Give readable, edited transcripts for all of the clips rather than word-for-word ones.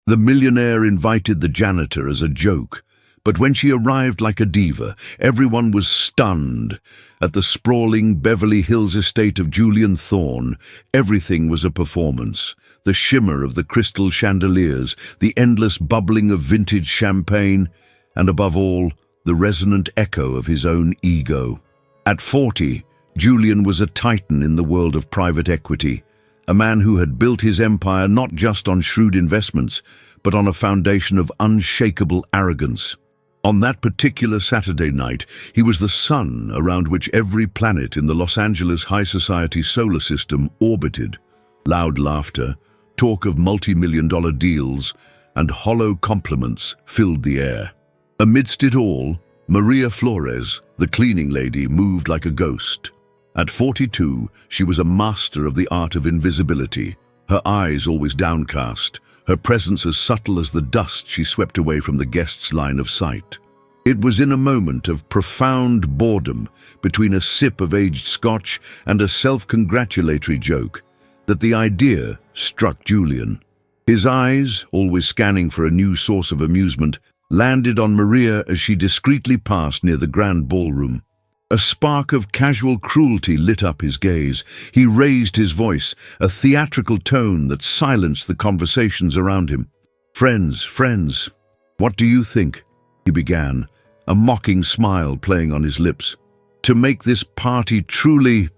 The millionaire invited the janitor as a joke, but when she arrived like a diva, everyone was stunned. At the sprawling Beverly Hills estate of Julian Thorne, everything was a performance. The shimmer of the crystal chandeliers, the endless bubbling of vintage champagne, and above all, the resonant echo of his own ego. At 40, Julian was a titan in the world of private equity, a man who had built his empire not just on shrewd investments, but on a foundation of unshakable arrogance. On that particular Saturday night, he was the sun around which every planet in the Los Angeles high society solar system orbited. Loud laughter, talk of multi-million-dollar deals, and hollow compliments filled the air. Amidst it all, Maria Flores, the cleaning lady, moved like a ghost. At 42, she was a master of the art of invisibility, her eyes always downcast, her presence as subtle as the dust she swept away from the guests' line of sight. It was in a moment of profound boredom, between a sip of aged scotch and a self-congratulatory joke, that the idea struck Julian. His eyes, always scanning for a new source of amusement, landed on Maria as she discreetly passed near the grand ballroom. A spark of casual cruelty lit up his gaze. He raised his voice, a theatrical tone that silenced the conversations around him. Friends, what do you think?" he began, a mocking smile playing on his lips. "To make this party truly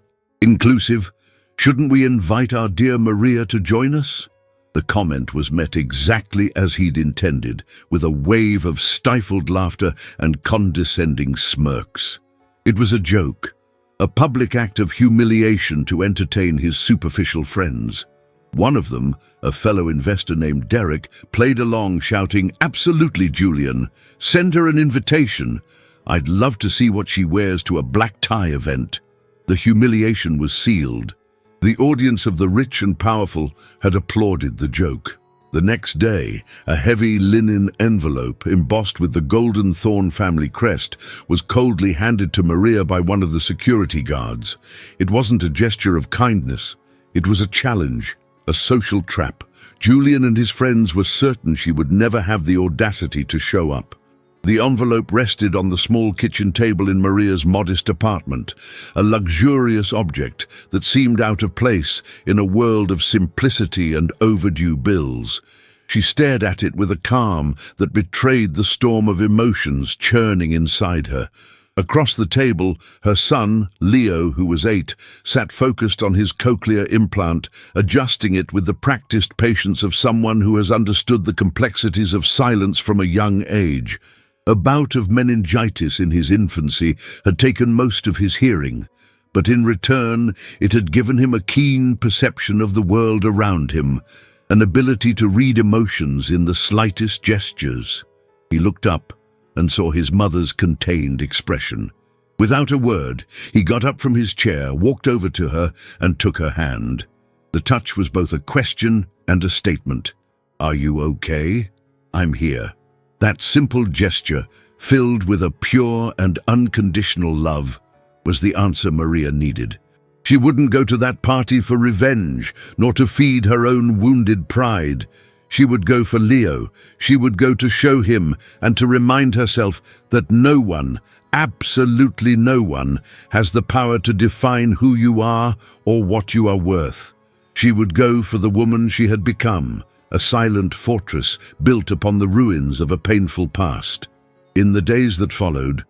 inclusive, shouldn't we invite our dear Maria to join us?" The comment was met exactly as he'd intended, with a wave of stifled laughter and condescending smirks. It was a joke, a public act of humiliation to entertain his superficial friends. One of them, a fellow investor named Derek, played along shouting, "Absolutely, Julian. Send her an invitation. I'd love to see what she wears to a black tie event." The humiliation was sealed. The audience of the rich and powerful had applauded the joke. The next day, a heavy linen envelope embossed with the Golden Thorn family crest was coldly handed to Maria by one of the security guards. It wasn't a gesture of kindness. It was a challenge, a social trap. Julian and his friends were certain she would never have the audacity to show up. The envelope rested on the small kitchen table in Maria's modest apartment, a luxurious object that seemed out of place in a world of simplicity and overdue bills. She stared at it with a calm that betrayed the storm of emotions churning inside her. Across the table, her son, Leo, who was 8, sat focused on his cochlear implant, adjusting it with the practiced patience of someone who has understood the complexities of silence from a young age. A bout of meningitis in his infancy had taken most of his hearing, but in return it had given him a keen perception of the world around him, an ability to read emotions in the slightest gestures. He looked up and saw his mother's contained expression. Without a word, he got up from his chair, walked over to her, and took her hand. The touch was both a question and a statement. "Are you okay? I'm here." That simple gesture, filled with a pure and unconditional love, was the answer Maria needed. She wouldn't go to that party for revenge, nor to feed her own wounded pride. She would go for Leo. She would go to show him and to remind herself that no one, absolutely no one, has the power to define who you are or what you are worth. She would go for the woman she had become, a silent fortress built upon the ruins of a painful past. In the days that followed,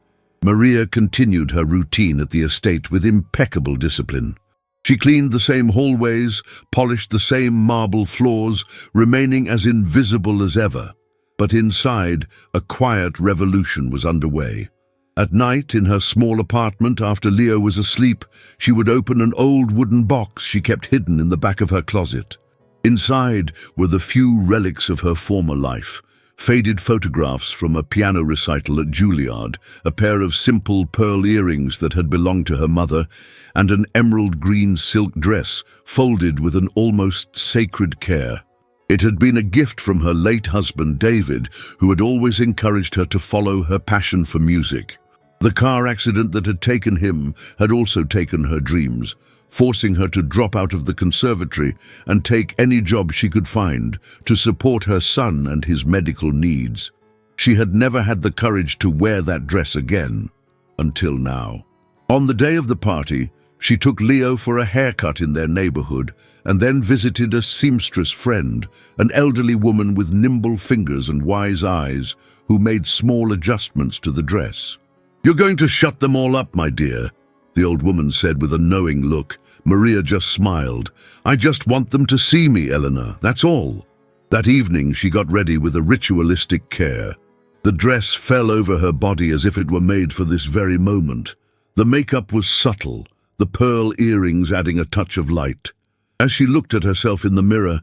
Maria continued her routine at the estate with impeccable discipline. She cleaned the same hallways, polished the same marble floors, remaining as invisible as ever. But inside, a quiet revolution was underway. At night, in her small apartment after Leo was asleep, she would open an old wooden box she kept hidden in the back of her closet. Inside were the few relics of her former life, faded photographs from a piano recital at Juilliard, a pair of simple pearl earrings that had belonged to her mother, and an emerald green silk dress folded with an almost sacred care. It had been a gift from her late husband, David, who had always encouraged her to follow her passion for music. The car accident that had taken him had also taken her dreams. forcing her to drop out of the conservatory and take any job she could find to support her son and his medical needs. She had never had the courage to wear that dress again, until now. On the day of the party, she took Leo for a haircut in their neighborhood and then visited a seamstress friend, an elderly woman with nimble fingers and wise eyes, who made small adjustments to the dress. "You're going to shut them all up, my dear," the old woman said with a knowing look. Maria just smiled. "I just want them to see me, Eleanor, that's all." That evening she got ready with a ritualistic care. The dress fell over her body as if it were made for this very moment. The makeup was subtle, the pearl earrings adding a touch of light. As she looked at herself in the mirror,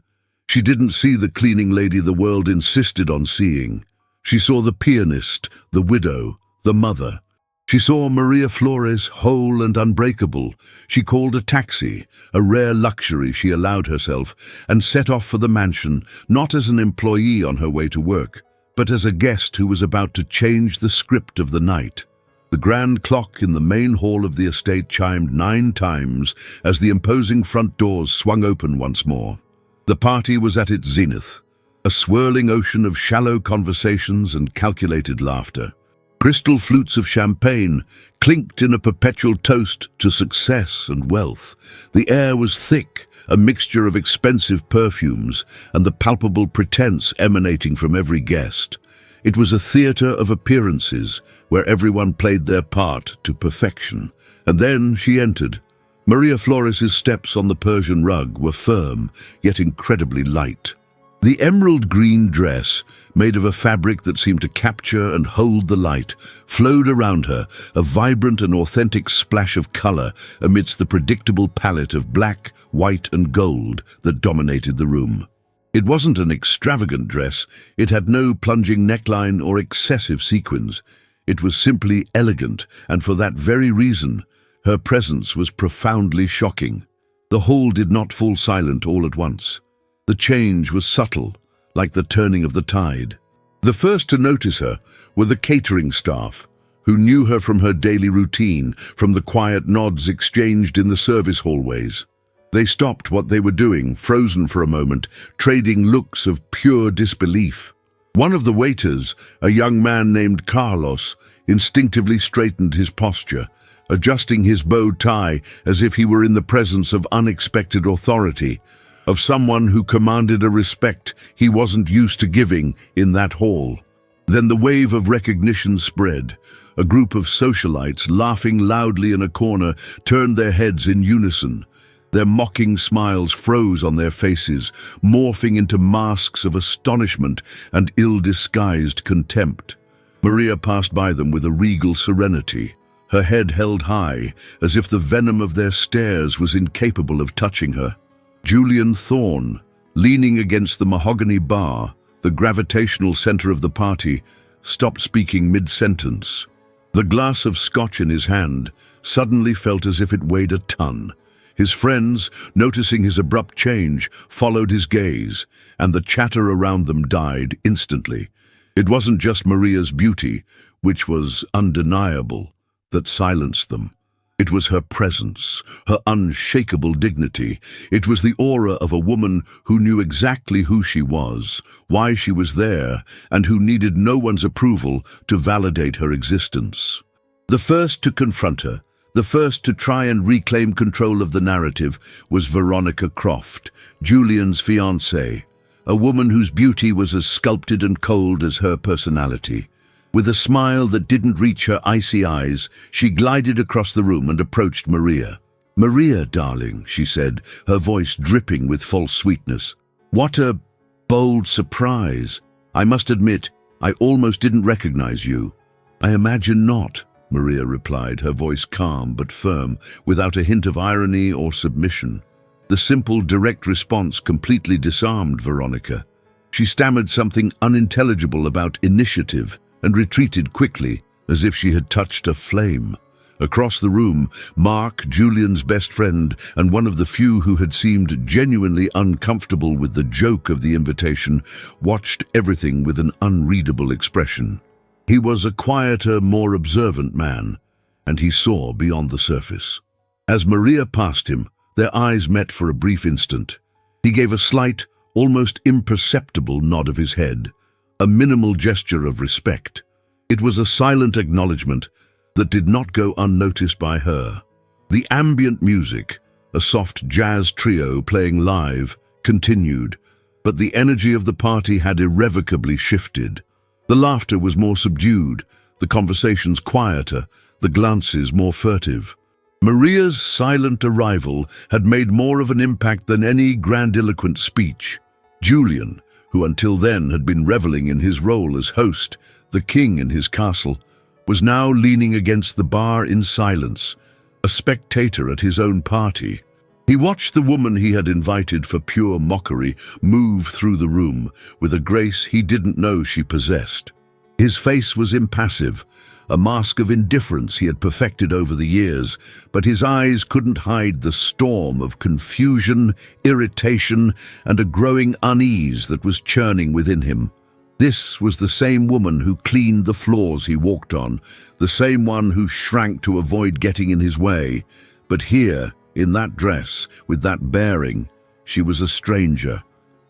she didn't see the cleaning lady the world insisted on seeing. She saw the pianist, the widow, the mother. She saw Maria Flores whole and unbreakable. She called a taxi, a rare luxury she allowed herself, and set off for the mansion, not as an employee on her way to work, but as a guest who was about to change the script of the night. The grand clock in the main hall of the estate chimed 9 times as the imposing front doors swung open once more. The party was at its zenith, a swirling ocean of shallow conversations and calculated laughter. Crystal flutes of champagne clinked in a perpetual toast to success and wealth. The air was thick, a mixture of expensive perfumes and the palpable pretense emanating from every guest. It was a theater of appearances where everyone played their part to perfection. And then she entered. Maria Flores's steps on the Persian rug were firm, yet incredibly light. The emerald green dress, made of a fabric that seemed to capture and hold the light, flowed around her, a vibrant and authentic splash of color amidst the predictable palette of black, white and gold that dominated the room. It wasn't an extravagant dress. It had no plunging neckline or excessive sequins. It was simply elegant, and for that very reason, her presence was profoundly shocking. The hall did not fall silent all at once. The change was subtle, like the turning of the tide. The first to notice her were the catering staff, who knew her from her daily routine, from the quiet nods exchanged in the service hallways. They stopped what they were doing, frozen for a moment, trading looks of pure disbelief. One of the waiters, a young man named Carlos, instinctively straightened his posture, adjusting his bow tie as if he were in the presence of unexpected authority, of someone who commanded a respect he wasn't used to giving in that hall. Then the wave of recognition spread. A group of socialites, laughing loudly in a corner, turned their heads in unison. Their mocking smiles froze on their faces, morphing into masks of astonishment and ill-disguised contempt. Maria passed by them with a regal serenity, her head held high, as if the venom of their stares was incapable of touching her. Julian Thorne, leaning against the mahogany bar, the gravitational center of the party, stopped speaking mid-sentence. The glass of scotch in his hand suddenly felt as if it weighed a ton. His friends, noticing his abrupt change, followed his gaze, and the chatter around them died instantly. It wasn't just Maria's beauty, which was undeniable, that silenced them. It was her presence, her unshakable dignity. It was the aura of a woman who knew exactly who she was, why she was there, and who needed no one's approval to validate her existence. The first to confront her, the first to try and reclaim control of the narrative, was Veronica Croft, Julian's fiancée, a woman whose beauty was as sculpted and cold as her personality. With a smile that didn't reach her icy eyes, she glided across the room and approached Maria. "Maria, darling," she said, her voice dripping with false sweetness. "What a bold surprise. I must admit, I almost didn't recognize you." "I imagine not," Maria replied, her voice calm but firm, without a hint of irony or submission. The simple, direct response completely disarmed Veronica. She stammered something unintelligible about initiative and retreated quickly, as if she had touched a flame. Across the room, Mark, Julian's best friend, and one of the few who had seemed genuinely uncomfortable with the joke of the invitation, watched everything with an unreadable expression. He was a quieter, more observant man, and he saw beyond the surface. As Maria passed him, Their eyes met for a brief instant. He gave a slight, almost imperceptible nod of his head, a minimal gesture of respect. It was a silent acknowledgement that did not go unnoticed by her. The ambient music, a soft jazz trio playing live, continued, but the energy of the party had irrevocably shifted. The laughter was more subdued, the conversations quieter, the glances more furtive. Maria's silent arrival had made more of an impact than any grandiloquent speech. Julian, who until then had been reveling in his role as host, the king in his castle, was now leaning against the bar in silence, a spectator at his own party. He watched the woman he had invited for pure mockery move through the room with a grace he didn't know she possessed. His face was impassive, a mask of indifference he had perfected over the years, but his eyes couldn't hide the storm of confusion, irritation, and a growing unease that was churning within him. This was the same woman who cleaned the floors he walked on, the same one who shrank to avoid getting in his way. But here, in that dress, with that bearing, she was a stranger,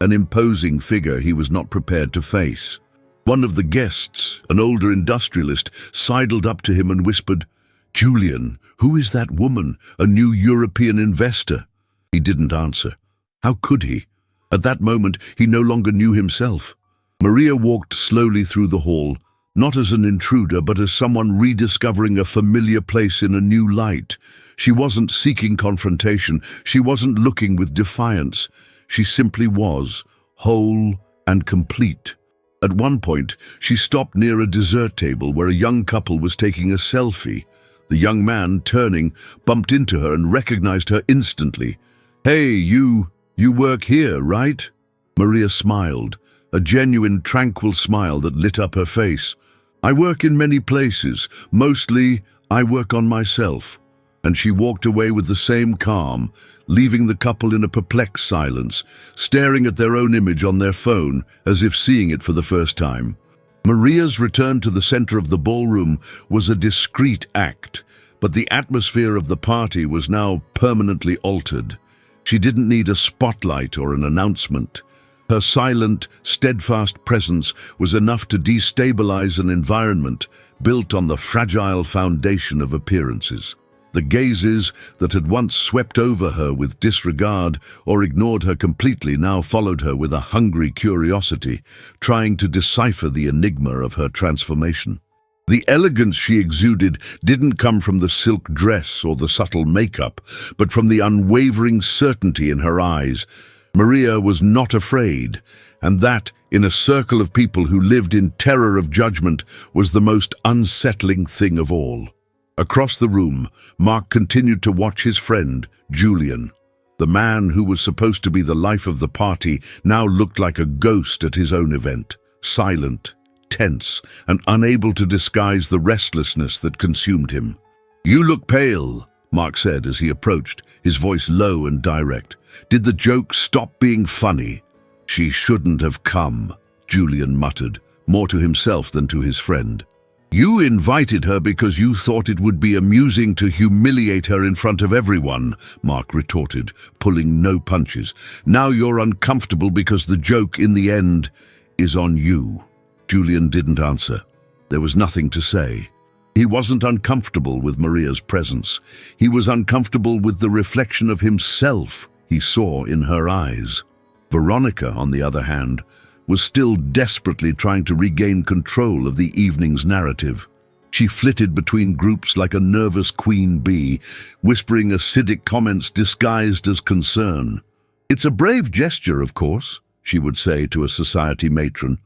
an imposing figure he was not prepared to face. One of the guests, an older industrialist, sidled up to him and whispered, "Julian, who is that woman, a new European investor?" He didn't answer. How could he? At that moment, he no longer knew himself. Maria walked slowly through the hall, not as an intruder, but as someone rediscovering a familiar place in a new light. She wasn't seeking confrontation. She wasn't looking with defiance. She simply was, whole and complete. At one point, she stopped near a dessert table where a young couple was taking a selfie. The young man, turning, bumped into her and recognized her instantly. "Hey, you work here, right?" Maria smiled, a genuine, tranquil smile that lit up her face. "I work in many places. Mostly, I work on myself." And she walked away with the same calm, leaving the couple in a perplexed silence, staring at their own image on their phone, as if seeing it for the first time. Maria's return to the center of the ballroom was a discreet act, but the atmosphere of the party was now permanently altered. She didn't need a spotlight or an announcement. Her silent, steadfast presence was enough to destabilize an environment built on the fragile foundation of appearances. The gazes that had once swept over her with disregard or ignored her completely now followed her with a hungry curiosity, trying to decipher the enigma of her transformation. The elegance she exuded didn't come from the silk dress or the subtle makeup, but from the unwavering certainty in her eyes. Maria was not afraid, and that, in a circle of people who lived in terror of judgment, was the most unsettling thing of all. Across the room, Mark continued to watch his friend, Julian. The man who was supposed to be the life of the party now looked like a ghost at his own event, silent, tense, and unable to disguise the restlessness that consumed him. "You look pale," Mark said as he approached, his voice low and direct. "Did the joke stop being funny?" "She shouldn't have come," Julian muttered, more to himself than to his friend. "You invited her because you thought it would be amusing to humiliate her in front of everyone," Mark retorted, pulling no punches. "Now you're uncomfortable because the joke, in the end, is on you." Julian didn't answer. There was nothing to say. He wasn't uncomfortable with Maria's presence. He was uncomfortable with the reflection of himself he saw in her eyes. Veronica, on the other hand, was still desperately trying to regain control of the evening's narrative. She flitted between groups like a nervous queen bee, whispering acidic comments disguised as concern. "It's a brave gesture, of course," she would say to a society matron,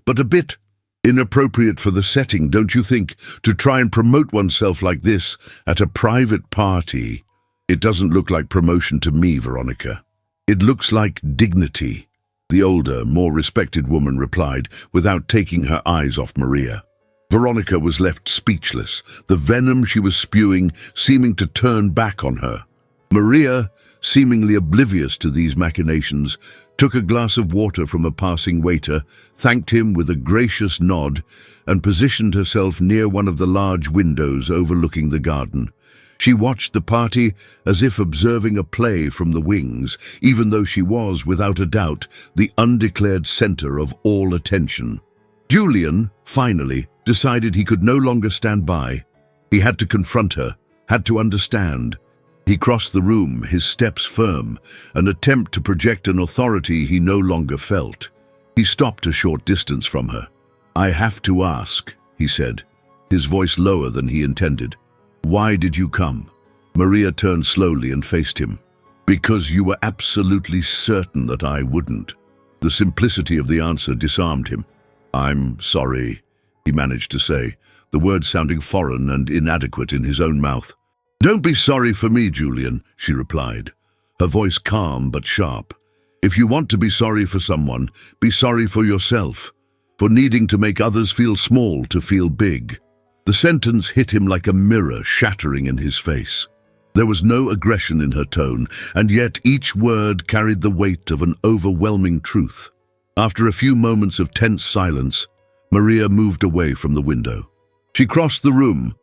"but a bit inappropriate for the setting, don't you think, to try and promote oneself like this at a private party?" "It doesn't look like promotion to me, Veronica. It looks like dignity," the older, more respected woman replied, without taking her eyes off Maria. Veronica was left speechless, the venom she was spewing seeming to turn back on her. Maria, seemingly oblivious to these machinations, took a glass of water from a passing waiter, thanked him with a gracious nod, and positioned herself near one of the large windows overlooking the garden. She watched the party as if observing a play from the wings, even though she was, without a doubt, the undeclared center of all attention. Julian, finally, decided he could no longer stand by. He had to confront her, had to understand. He crossed the room, his steps firm, an attempt to project an authority he no longer felt. He stopped a short distance from her. "I have to ask," he said, his voice lower than he intended. "Why did you come?" Maria turned slowly and faced him. "Because you were absolutely certain that I wouldn't." The simplicity of the answer disarmed him. "I'm sorry," he managed to say, the words sounding foreign and inadequate in his own mouth. "Don't be sorry for me, Julian," she replied, her voice calm but sharp. "If you want to be sorry for someone, be sorry for yourself, for needing to make others feel small to feel big." The sentence hit him like a mirror shattering in his face. There was no aggression in her tone, and yet each word carried the weight of an overwhelming truth. After a few moments of tense silence, Maria moved away from the window. She crossed the room,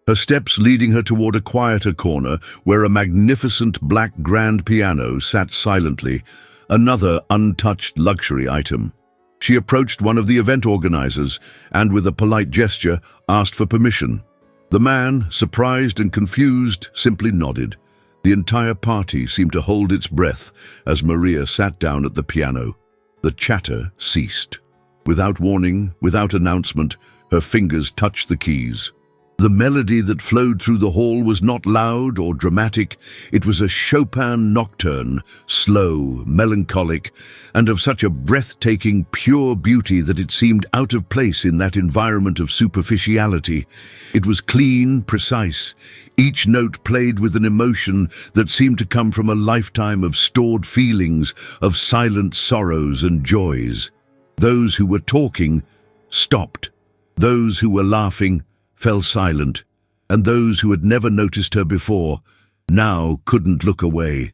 her steps leading her toward a quieter corner where a magnificent black grand piano sat silently, another untouched luxury item. She approached one of the event organizers and, with a polite gesture, asked for permission. The man, surprised and confused, simply nodded. The entire party seemed to hold its breath as Maria sat down at the piano. The chatter ceased. Without warning, without announcement, her fingers touched the keys. The melody that flowed through the hall was not loud or dramatic. It was a Chopin nocturne, slow, melancholic, and of such a breathtaking, pure beauty that it seemed out of place in that environment of superficiality. It was clean, precise. Each note played with an emotion that seemed to come from a lifetime of stored feelings, of silent sorrows and joys. Those who were talking stopped. Those who were laughing fell silent, and those who had never noticed her before now couldn't look away.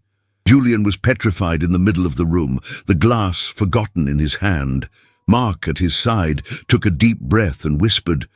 Julian was petrified in the middle of the room, the glass forgotten in his hand. Mark, at his side, took a deep breath and whispered,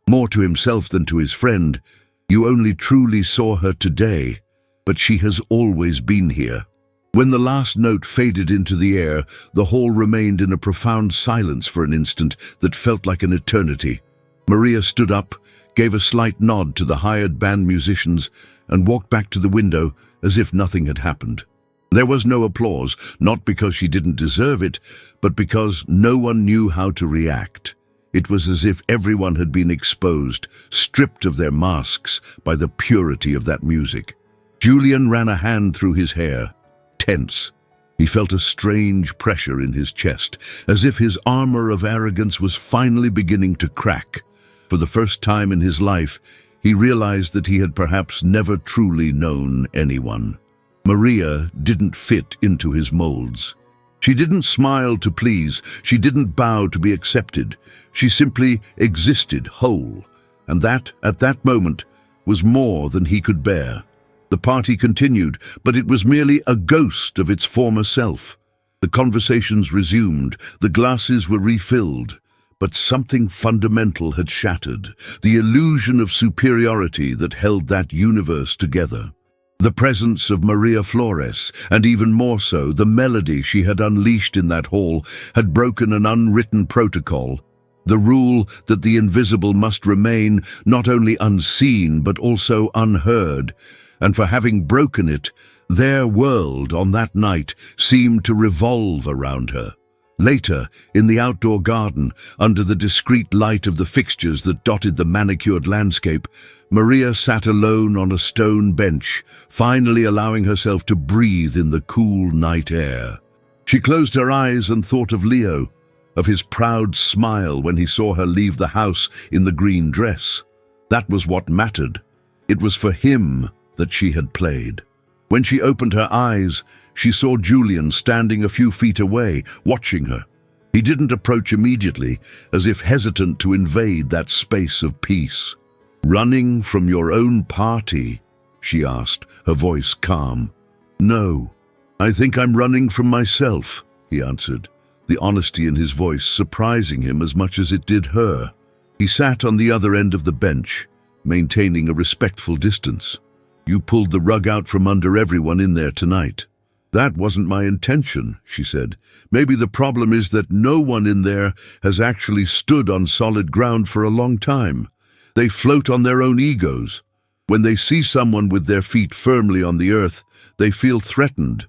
more to himself than to his friend, "You only truly saw her today, but she has always been here." When the last note faded into the air, the hall remained in a profound silence for an instant that felt like an eternity. Maria stood up, gave a slight nod to the hired band musicians, and walked back to the window as if nothing had happened. There was no applause, not because she didn't deserve it, but because no one knew how to react. It was as if everyone had been exposed, stripped of their masks by the purity of that music. Julian ran a hand through his hair, tense. He felt a strange pressure in his chest, as if his armor of arrogance was finally beginning to crack. For the first time in his life, he realized that he had perhaps never truly known anyone. Maria didn't fit into his molds. She didn't smile to please, she didn't bow to be accepted. She simply existed whole, and that, at that moment, was more than he could bear. The party continued, but it was merely a ghost of its former self. The conversations resumed, the glasses were refilled. But something fundamental had shattered, the illusion of superiority that held that universe together. The presence of Maria Flores, and even more so, the melody she had unleashed in that hall, had broken an unwritten protocol, the rule that the invisible must remain not only unseen but also unheard, and for having broken it, their world on that night seemed to revolve around her. Later, in the outdoor garden, under the discreet light of the fixtures that dotted the manicured landscape, Maria sat alone on a stone bench, finally allowing herself to breathe in the cool night air. She closed her eyes and thought of Leo, of his proud smile when he saw her leave the house in the green dress. That was what mattered. It was for him that she had played. When she opened her eyes, she saw Julian standing a few feet away, watching her. He didn't approach immediately, as if hesitant to invade that space of peace. "Running from your own party?" she asked, her voice calm. "No, I think I'm running from myself," he answered, the honesty in his voice surprising him as much as it did her. He sat on the other end of the bench, maintaining a respectful distance. You pulled the rug out from under everyone in there tonight." "That wasn't my intention," she said. "Maybe the problem is that no one in there has actually stood on solid ground for a long time. They float on their own egos. When they see someone with their feet firmly on the earth, they feel threatened."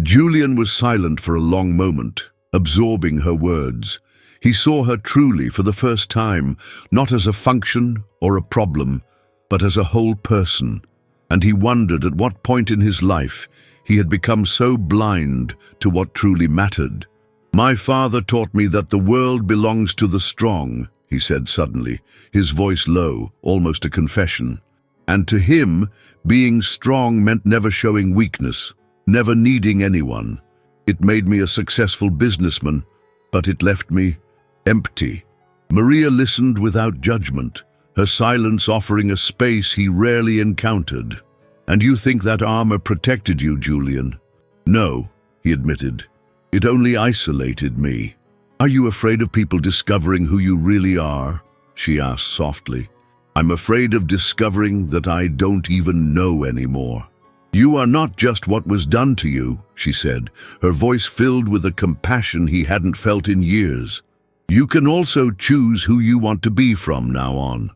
Julian was silent for a long moment, absorbing her words. He saw her truly for the first time, not as a function or a problem, but as a whole person. And he wondered at what point in his life he had become so blind to what truly mattered. "My father taught me that the world belongs to the strong," he said suddenly, his voice low, almost a confession. And to him, being strong meant never showing weakness, never needing anyone. It made me a successful businessman, but it left me empty. Maria listened without judgment, her silence offering a space he rarely encountered. "And you think that armor protected you, Julian?" "No," he admitted. "It only isolated me." "Are you afraid of people discovering who you really are?" she asked softly. "I'm afraid of discovering that I don't even know anymore." "You are not just what was done to you," she said, her voice filled with a compassion he hadn't felt in years. "You can also choose who you want to be from now on."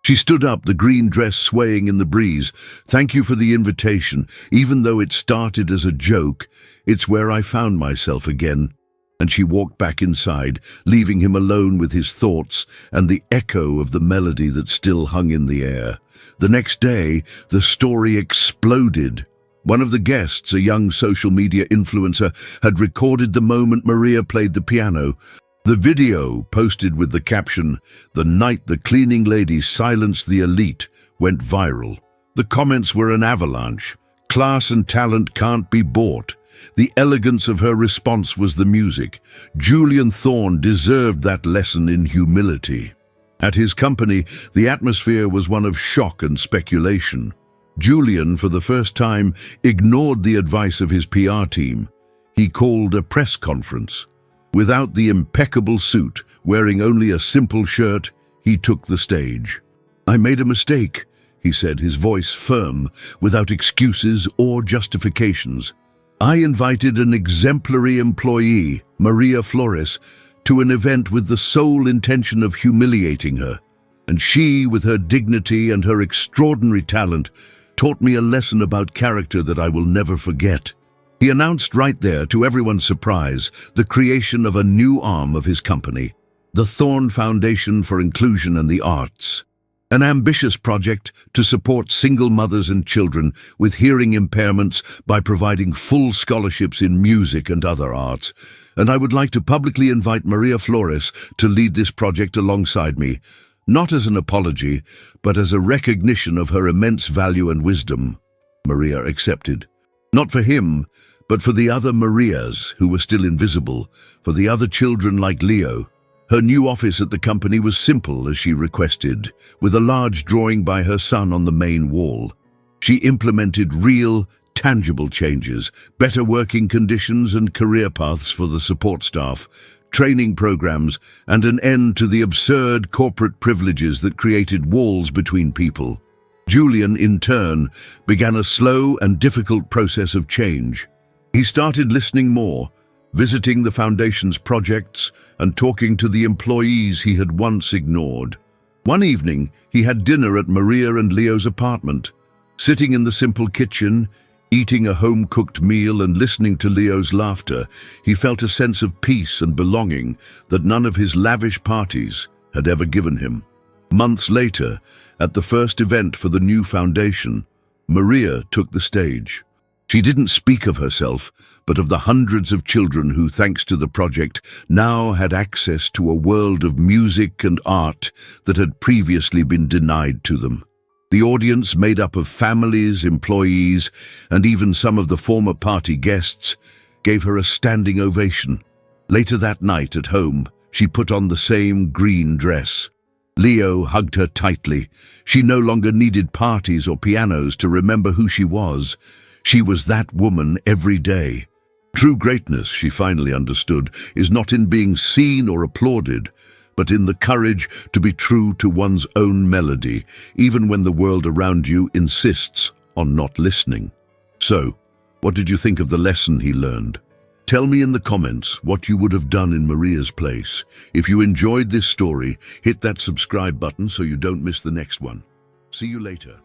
She stood up, the green dress swaying in the breeze. "Thank you for the invitation. Even though it started as a joke, it's where I found myself again." And she walked back inside, leaving him alone with his thoughts and the echo of the melody that still hung in the air. The next day, the story exploded. One of the guests, a young social media influencer, had recorded the moment Maria played the piano. The video, posted with the caption, "The night the cleaning lady silenced the elite," went viral. The comments were an avalanche. "Class and talent can't be bought." The elegance of her response was the music. Julian Thorne deserved that lesson in humility. At his company, the atmosphere was one of shock and speculation. Julian, for the first time, ignored the advice of his PR team. He called a press conference. Without the impeccable suit, wearing only a simple shirt, he took the stage. "I made a mistake," he said, his voice firm, without excuses or justifications. "I invited an exemplary employee, Maria Flores, to an event with the sole intention of humiliating her. And she, with her dignity and her extraordinary talent, taught me a lesson about character that I will never forget." He announced right there, to everyone's surprise, the creation of a new arm of his company, the Thorne Foundation for Inclusion and the Arts. An ambitious project to support single mothers and children with hearing impairments by providing full scholarships in music and other arts. And I would like to publicly invite Maria Flores to lead this project alongside me, not as an apology, but as a recognition of her immense value and wisdom. Maria accepted. Not for him, but for the other Marias who were still invisible, for the other children like Leo. Her new office at the company was simple, as she requested, with a large drawing by her son on the main wall. She implemented real, tangible changes, better working conditions and career paths for the support staff, training programs, and an end to the absurd corporate privileges that created walls between people. Julian, in turn, began a slow and difficult process of change. He started listening more, visiting the Foundation's projects and talking to the employees he had once ignored. One evening, he had dinner at Maria and Leo's apartment. Sitting in the simple kitchen, eating a home-cooked meal and listening to Leo's laughter, he felt a sense of peace and belonging that none of his lavish parties had ever given him. Months later, at the first event for the new foundation, Maria took the stage. She didn't speak of herself, but of the hundreds of children who, thanks to the project, now had access to a world of music and art that had previously been denied to them. The audience, made up of families, employees, and even some of the former party guests, gave her a standing ovation. Later that night at home, she put on the same green dress. Leo hugged her tightly. She no longer needed parties or pianos to remember who she was. She was that woman every day. True greatness, she finally understood, is not in being seen or applauded, but in the courage to be true to one's own melody, even when the world around you insists on not listening. So, what did you think of the lesson he learned? Tell me in the comments what you would have done in Maria's place. If you enjoyed this story, hit that subscribe button so you don't miss the next one. See you later.